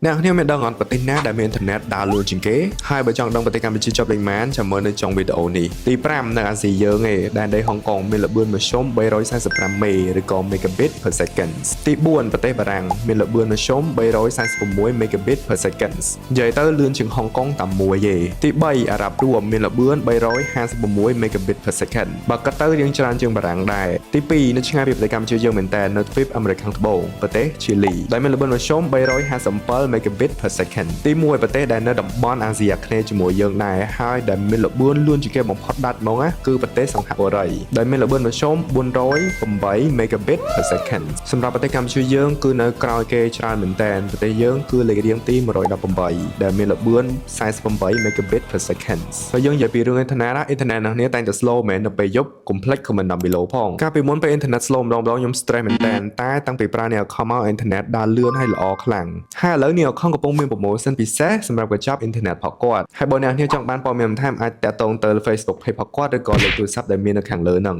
អ្នកខ្ញុំមានដឹងអត់ប្រទេសណាដែលមានអ៊ីនធឺណិតដើរលឿនជាងគេហើយបើចង់ដឹងប្រទេសកម្ពុជាចប់លេងម៉ានចាំមើលនៅចុងវីដេអូនេះទី5នៅអាស៊ីយើងឯដែនដីហុងកុងមានល្បឿនមធ្យម345មេឬក៏ megabit per second ទី4ប្រទេសបារាំងមានល្បឿនមធ្យម346 megabit per second និយាយទៅលឿនជាងហុងកុងតែមួយទេទី3អារ៉ាប់រួមមានល្បឿន356 megabit per second បើគិតទៅរៀងច្រើនជាងបារាំងដែរទី2នៅឆ្ងាយពីប្រទេសកម្ពុជាយើងមែនតើនៅទ្វីបអាមេរិកខាងត្បូងប្រទេសឈីលីដែលមានល្បឿនមធ្យម357 megabit per second ទី1ប្រទេសដែលនៅតំបន់អាស៊ីអាគ្នេយ៍ជាមួយយើងដែរហើយដែលមានល្បឿនលឿនជាងគេបំផុតដាច់ហ្មងណាគឺប្រទេសសិង្ហបុរីដែលមានល្បឿនមធ្យម408 megabit per second សម្រាប់ប្រទេសកម្ពុជាយើងគឺនៅក្រោយគេច្រើនមែនតើប្រទេសយើងគឺលេខរៀងទី118ដែលមានល្បឿន48 megabit per second ហើយយើងនិយាយពីរឿងអ៊ីនធឺណិតនោះគ្នាតែងតែ slow មែននៅពេលយប់កុំភ្លេច comment 10 below ផងកាលពីមុនពេលអ៊ីនធឺណិត slow ម្ដងខ្ញុំ stress មែនតើតែតាំងពីប្រើនេះខំមកអ៊ីនធឺណិតដើរលឿនហើយល្អខ្លាំងហើយឥឡូវនេះខំកំពុងមាន promotion ពិសេសសម្រាប់កញ្ចប់អ៊ីនធឺណិតផកគាត់ហើយបើអ្នកគ្នាចង់បានព័ត៌មានបន្ថែមអាចតាក់ទងទៅ Facebook Page ផកគាត់ឬក៏លេខទូរស័ព្ទដែលមាននៅខាងលើហ្នឹង